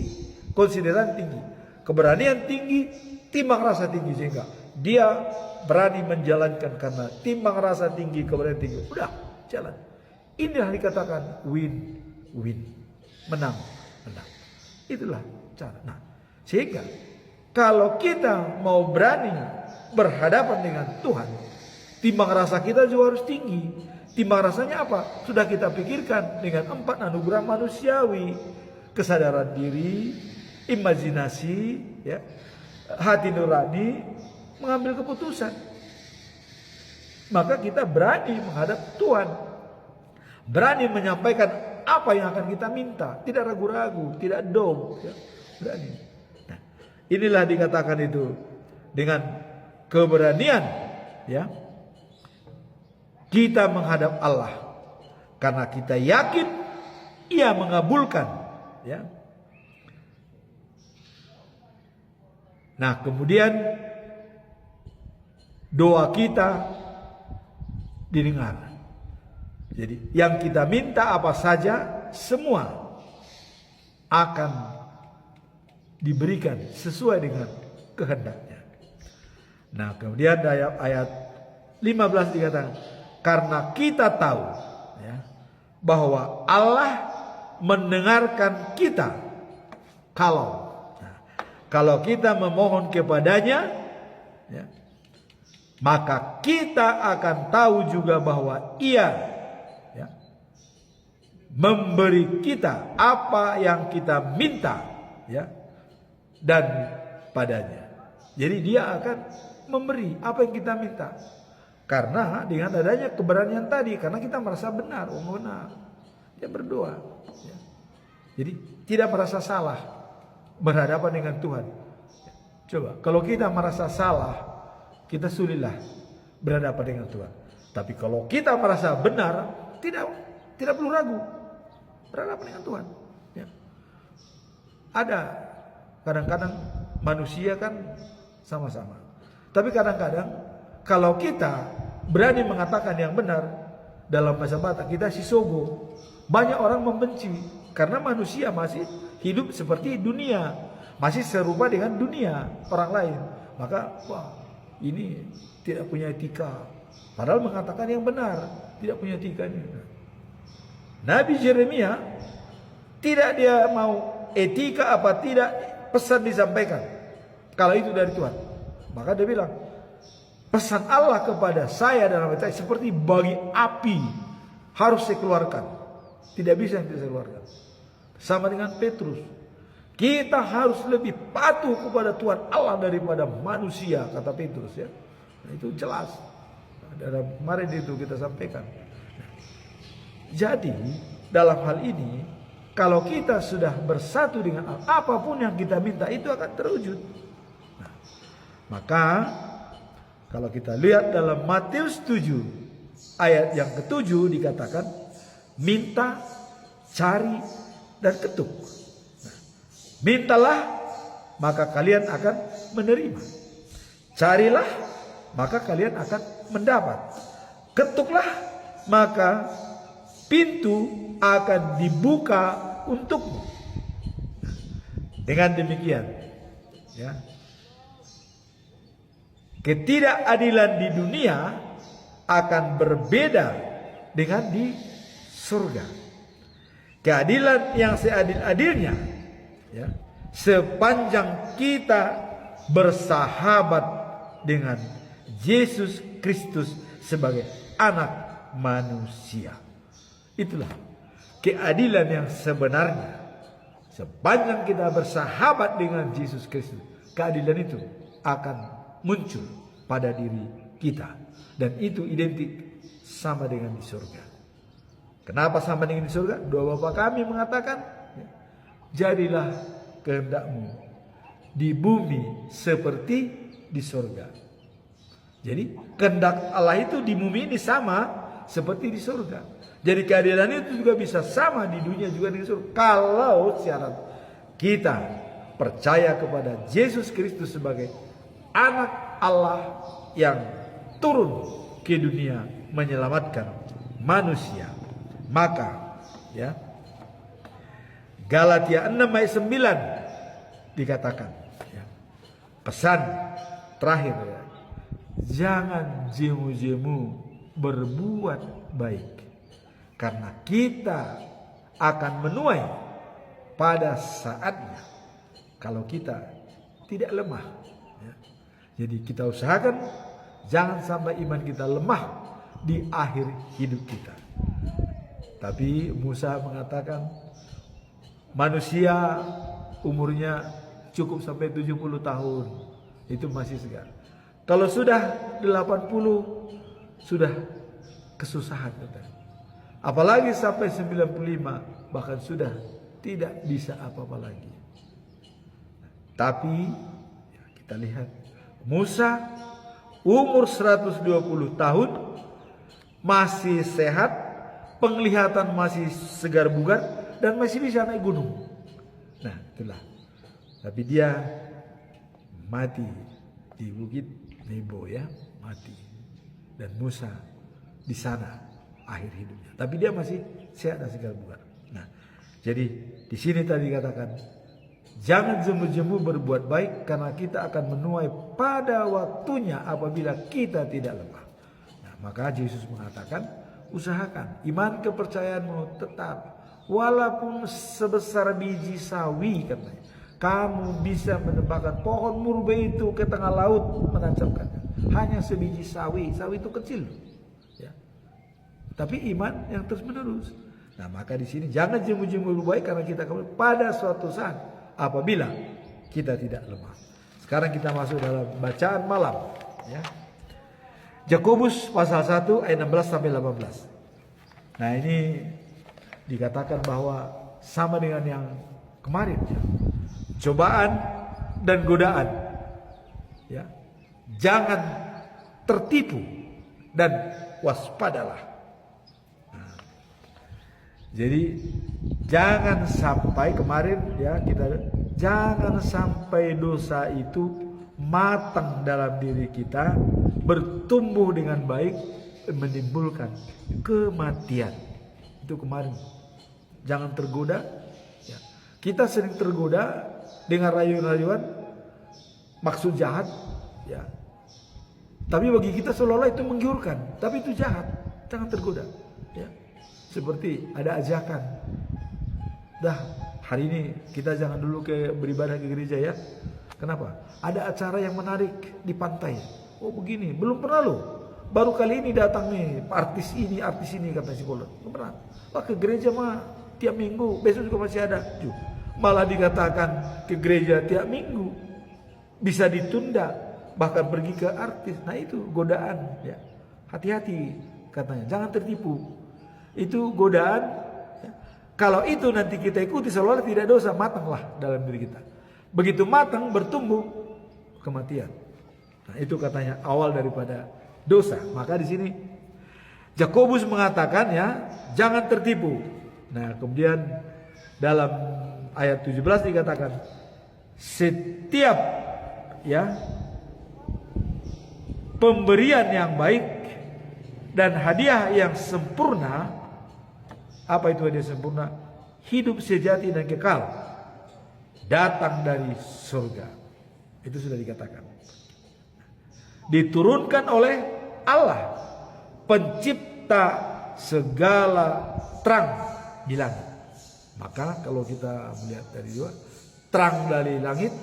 konsideran tinggi. Keberanian tinggi, timbang rasa tinggi, sehingga dia berani menjalankan karena timbang rasa tinggi, keberanian tinggi. Udah, jalan. Inilah dikatakan win-win. Menang. Itulah cara. Nah, sehingga kalau kita mau berani berhadapan dengan Tuhan, timbang rasa kita juga harus tinggi. Timbang rasanya apa? Sudah kita pikirkan dengan 4 anugerah manusiawi. Kesadaran diri, imajinasi, ya, hati nurani, mengambil keputusan. Maka kita berani menghadap Tuhan. Berani menyampaikan apa yang akan kita minta. Tidak ragu-ragu, tidak dom, ya, berani. Nah, inilah dikatakan itu dengan keberanian, ya, kita menghadap Allah karena kita yakin Ia mengabulkan, ya. Nah, kemudian doa kita didengar. Jadi yang kita minta apa saja semua akan diberikan sesuai dengan kehendaknya. Nah, kemudian ayat 15 dikatakan, karena kita tahu, ya, bahwa Allah mendengarkan kita kalau kita memohon kepadanya, ya, maka kita akan tahu juga bahwa Ia, ya, memberi kita apa yang kita minta, ya, dan padanya. Jadi Dia akan memberi apa yang kita minta. Karena dengan adanya keberanian tadi, karena kita merasa benar, benar, dia berdoa. Ya. Jadi tidak merasa salah berhadapan dengan Tuhan. Coba, kalau kita merasa salah, kita sulitlah berhadapan dengan Tuhan. Tapi kalau kita merasa benar, tidak perlu ragu berhadapan dengan Tuhan. Ya. Ada kadang-kadang manusia kan sama-sama. Tapi kadang-kadang kalau kita berani mengatakan yang benar, dalam bahasa Batak kita sisogo. Banyak orang membenci karena manusia masih hidup seperti dunia, masih serupa dengan dunia orang lain. Maka wah, ini tidak punya etika. Padahal mengatakan yang benar, tidak punya etika ini. Nabi Yeremia tidak dia mau etika apa tidak pesan disampaikan. Kalau itu dari Tuhan, maka dia bilang, pesan Allah kepada saya dalam ayat seperti bagi api harus saya keluarkan. Tidak bisa yang saya keluarkan. Sama dengan Petrus. Kita harus lebih patuh kepada Tuhan Allah daripada manusia, kata Petrus ya. Nah, itu jelas. Dalam kemarin itu kita sampaikan. Jadi dalam hal ini, kalau kita sudah bersatu dengan Allah, apapun yang kita minta itu akan terwujud. Nah, maka kalau kita lihat dalam Matius 7 ayat yang ke-7 dikatakan minta, cari, dan ketuk. Nah, mintalah maka kalian akan menerima. Carilah maka kalian akan mendapat. Ketuklah maka pintu akan dibuka untukmu. Dengan demikian ya, ketidakadilan di dunia akan berbeda dengan di surga. Keadilan yang seadil-adilnya ya, sepanjang kita bersahabat dengan Yesus Kristus sebagai anak manusia. Itulah keadilan yang sebenarnya. Sepanjang kita bersahabat dengan Yesus Kristus, keadilan itu akan muncul pada diri kita. Dan itu identik sama dengan di surga. Kenapa sama dengan di surga? Doa Bapa kami mengatakan, jadilah kehendakmu di bumi seperti di surga. Jadi kehendak Allah itu di bumi ini sama seperti di surga. Jadi keadilan itu juga bisa sama di dunia juga di surga. Kalau syarat kita percaya kepada Yesus Kristus sebagai anak Allah yang turun ke dunia menyelamatkan manusia. Maka ya, Galatia 6 ayat 9 dikatakan ya, pesan terakhir ya, jangan jemu-jemu berbuat baik, karena kita akan menuai pada saatnya kalau kita tidak lemah ya. Jadi kita usahakan jangan sampai iman kita lemah di akhir hidup kita. Tapi Musa mengatakan manusia umurnya cukup sampai 70 tahun, itu masih segar. Kalau sudah 80 sudah kesusahan kita. Apalagi sampai 95 bahkan sudah tidak bisa apa-apa lagi. Tapi ya, kita lihat Musa umur 120 tahun masih sehat, penglihatan masih segar bugar, dan masih bisa naik gunung. Nah itulah. Tapi dia mati di Bukit Nebo ya, mati. Dan Musa di sana akhir hidupnya. Tapi dia masih sehat dan segar bugar. Nah, jadi di sini tadi katakan jangan jemu-jemu berbuat baik, karena kita akan menuai pada waktunya apabila kita tidak lemah. Nah, maka Yesus mengatakan usahakan iman kepercayaanmu tetap, walaupun sebesar biji sawi katanya. Kamu bisa menebakkan pohon murbe itu ke tengah laut, menancapkannya. Hanya sebiji sawi, sawi itu kecil, ya. Tapi iman yang terus menerus. Nah maka di sini jangan jemu-jemu berbuat baik, karena kita akan pada suatu saat apabila kita tidak lemah. Sekarang kita masuk dalam bacaan malam. Ya. Yakobus pasal 1 ayat 16 sampai 18. Nah, ini dikatakan bahwa sama dengan yang kemarin, ya. Cobaan dan godaan. Ya. Jangan tertipu dan waspadalah. Nah, jadi jangan sampai kemarin ya jangan sampai dosa itu matang dalam diri kita, bertumbuh dengan baik, menimbulkan kematian. Itu kemarin. Jangan tergoda. Ya. Kita sering tergoda dengan rayuan-rayuan maksud jahat. Ya. Tapi bagi kita seolah-olah itu menggiurkan, tapi itu jahat. Jangan tergoda. Ya. Seperti ada ajakan. Dah, hari ini kita jangan dulu beribadah ke gereja ya. Kenapa? Ada acara yang menarik di pantai. Oh begini, belum pernah loh. Baru kali ini datang nih artis ini kata si Bolon. Belum pernah. Wah, ke gereja mah tiap minggu, besok juga masih ada. Malah dikatakan ke gereja tiap minggu. Bisa ditunda, bahkan pergi ke artis. Nah itu godaan ya. Hati-hati katanya, jangan tertipu. Itu godaan ya. Kalau itu nanti kita ikuti seolah tidak dosa, matanglah dalam diri kita. Begitu matang bertumbuh kematian. Nah, itu katanya awal daripada dosa. Maka di sini Yakobus mengatakan ya, jangan tertipu. Nah, kemudian dalam ayat 17 dikatakan setiap ya pemberian yang baik dan hadiah yang sempurna. Apa itu hadiah sempurna? Hidup sejati dan kekal datang dari surga. Itu sudah dikatakan. Diturunkan oleh Allah, pencipta segala terang di langit. Maka kalau kita melihat dari dua, terang dari langit,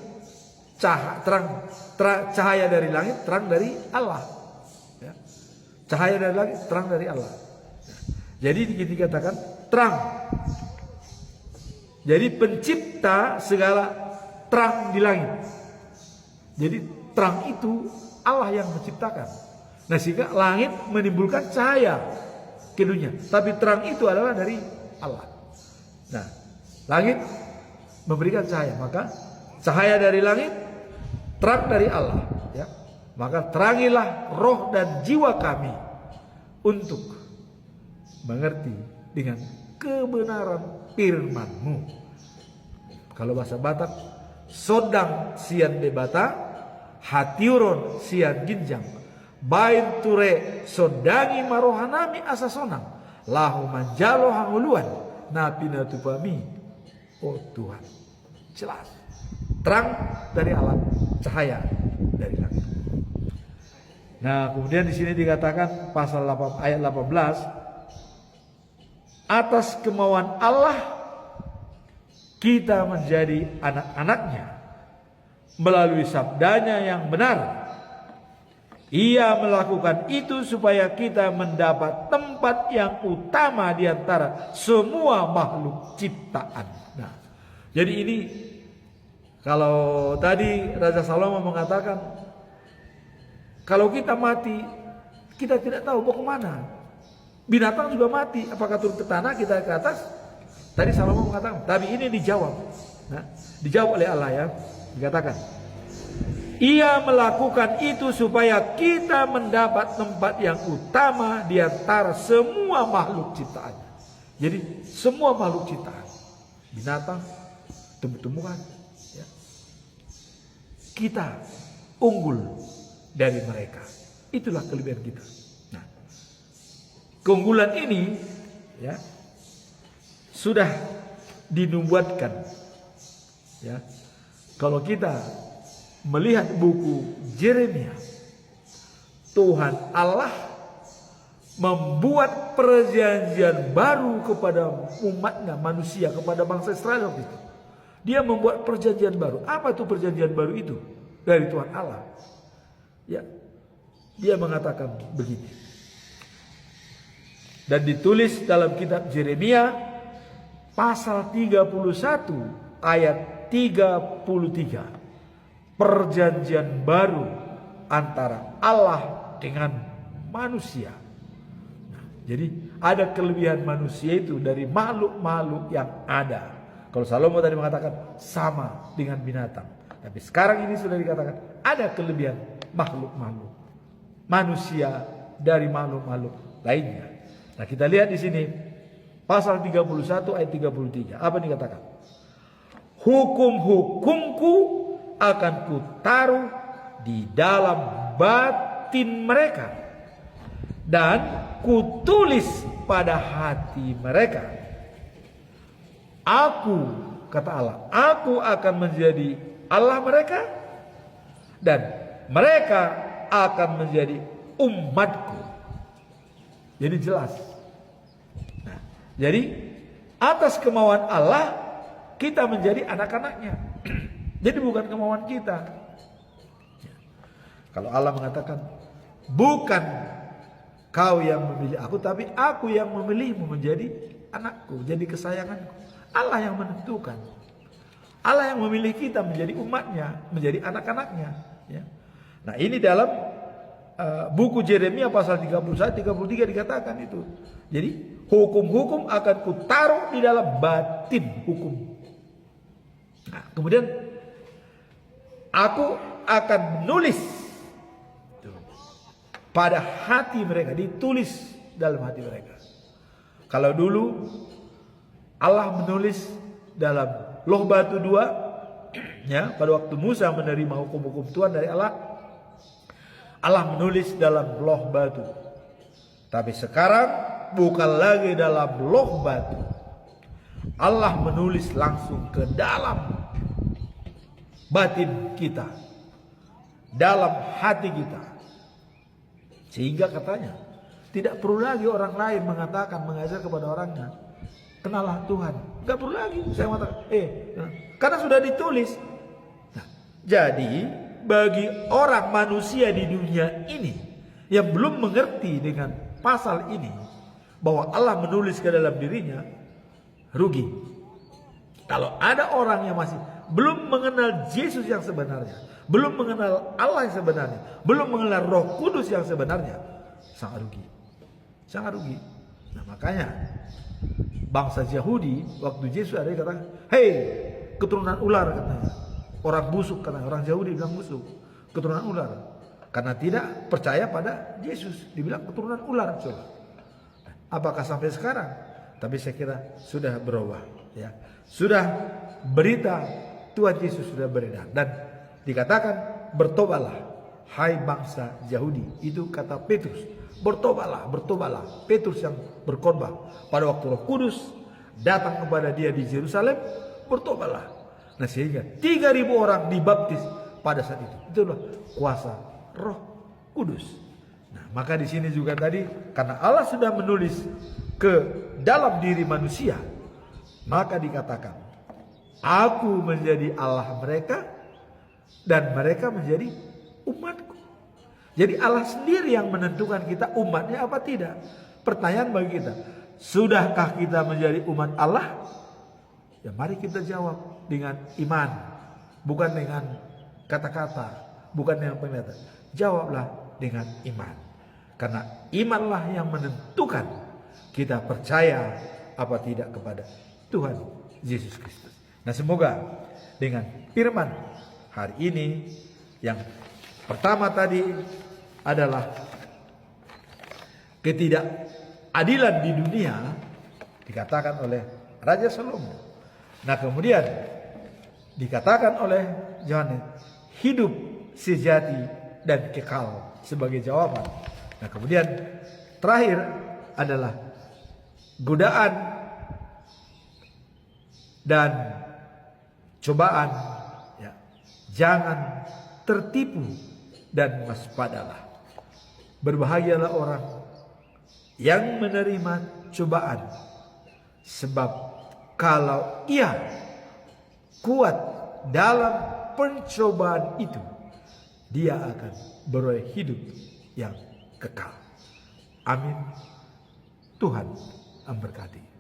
cahaya dari langit, terang dari Allah. Ya. Cahaya dari langit, terang dari Allah. Jadi dikatakan terang. Jadi pencipta segala terang di langit. Jadi terang itu Allah yang menciptakan. Nah sehingga langit menimbulkan cahaya ke dunia. Tapi terang itu adalah dari Allah. Nah langit memberikan cahaya. Maka cahaya dari langit, terang dari Allah. Ya. Maka terangilah roh dan jiwa kami untuk mengerti dengan kebenaran firman-Mu. Kalau bahasa Batak, sodang sian bebata, hatiuron sian ginjang, bain ture sodangi marohanami asa sonang, lahu manjalo hanguluan, napina tupami. Oh Tuhan, jelas, terang dari Allah, cahaya dari langit. Nah, kemudian di sini dikatakan pasal 8, ayat 18. Atas kemauan Allah kita menjadi anak-anaknya melalui sabdanya yang benar. Ia melakukan itu supaya kita mendapat tempat yang utama di antara semua makhluk ciptaan. Nah, jadi ini kalau tadi Raja Salomo mengatakan kalau kita mati kita tidak tahu mau kemana. Binatang juga mati, apakah turun ke tanah, kita ke atas? Tadi Salomo mengatakan, tapi ini dijawab. Nah, dijawab oleh Allah ya. Dikatakan, ia melakukan itu supaya kita mendapat tempat yang utama di antara semua makhluk ciptaan. Jadi semua makhluk ciptaan, binatang, tumbuh-tumbuhan, ya. Kita unggul dari mereka. Itulah kelebihan kita. Keunggulan ini ya sudah dinubuatkan ya. Kalau kita melihat buku Yeremia, Tuhan Allah membuat perjanjian baru kepada umatnya, manusia, kepada bangsa Israel waktu itu. Dia membuat perjanjian baru. Apa itu perjanjian baru itu? Dari Tuhan Allah. Ya. Dia mengatakan begini. Dan ditulis dalam kitab Yeremia pasal 31 ayat 33. Perjanjian baru antara Allah dengan manusia. Nah, jadi ada kelebihan manusia itu dari makhluk-makhluk yang ada. Kalau Salomo tadi mengatakan sama dengan binatang, tapi sekarang ini sudah dikatakan ada kelebihan makhluk-makhluk manusia dari makhluk-makhluk lainnya. Nah, kita lihat di sini pasal 31 ayat 33. Apa dikatakan? Hukum-hukumku akan kutaruh di dalam batin mereka dan kutulis pada hati mereka. Aku, kata Allah, aku akan menjadi Allah mereka dan mereka akan menjadi umatku. Jadi jelas. Nah, jadi atas kemauan Allah kita menjadi anak-anaknya. Jadi bukan kemauan kita. Kalau Allah mengatakan bukan kau yang memilih aku, tapi aku yang memilihmu menjadi anakku, jadi kesayanganku. Allah yang menentukan. Allah yang memilih kita menjadi umatnya, menjadi anak-anaknya. Ya. Nah, ini dalam buku Yeremia pasal 31-33 dikatakan itu. Jadi hukum-hukum akan kutaruh di dalam batin hukum. Nah, kemudian aku akan menulis pada hati mereka, ditulis dalam hati mereka. Kalau dulu Allah menulis dalam Loh Batu 2, ya, pada waktu Musa menerima hukum-hukum Tuhan dari Allah, Allah menulis dalam Loh Batu. Tapi sekarang bukan lagi dalam Loh Batu. Allah menulis langsung ke dalam batin kita, dalam hati kita. Sehingga katanya tidak perlu lagi orang lain mengatakan, mengajar kepada orangnya, kenallah Tuhan. Gak perlu lagi saya mengatakan, karena sudah ditulis. Nah, jadi bagi orang manusia di dunia ini yang belum mengerti dengan pasal ini, bahwa Allah menulis ke dalam dirinya, rugi. Kalau ada orang yang masih belum mengenal Yesus yang sebenarnya, belum mengenal Allah yang sebenarnya, belum mengenal Roh Kudus yang sebenarnya, sangat rugi. Sangat rugi. Nah, makanya bangsa Yahudi waktu Yesus ada katakan, "Hei, keturunan ular," katanya. Orang busuk, katanya. Orang Yahudi bilang busuk, keturunan ular. Karena tidak percaya pada Yesus, dibilang keturunan ular. Coba. Apakah sampai sekarang? Tapi saya kira sudah berubah, ya. Sudah berita Tuhan Yesus sudah beredar dan dikatakan bertobatlah hai bangsa Yahudi. Itu kata Petrus. Bertobatlah, bertobatlah. Petrus yang berkhotbah pada waktu Roh Kudus datang kepada dia di Yerusalem, bertobatlah. Nah, sehingga 3.000 orang dibaptis pada saat itu. Itulah kuasa Roh Kudus. Nah, maka di sini juga tadi karena Allah sudah menulis ke dalam diri manusia, maka dikatakan, aku menjadi Allah mereka dan mereka menjadi umatku. Jadi Allah sendiri yang menentukan kita umatnya apa tidak. Pertanyaan bagi kita, sudahkah kita menjadi umat Allah? Ya, mari kita jawab dengan iman, bukan dengan kata-kata, bukan dengan penglihatan. Jawablah dengan iman. Karena imanlah yang menentukan kita percaya apa tidak kepada Tuhan Yesus Kristus. Nah, semoga dengan firman hari ini yang pertama tadi adalah ketidakadilan di dunia dikatakan oleh Raja Salomo. Nah, kemudian dikatakan oleh Yohanes hidup sejati dan kekal sebagai jawaban. Nah, kemudian terakhir adalah godaan dan cobaan, ya. Jangan tertipu dan waspadalah. Berbahagialah orang yang menerima cobaan, sebab kalau ia kuat dalam pencobaan itu, dia akan beroleh hidup yang kekal. Amin. Tuhan memberkati.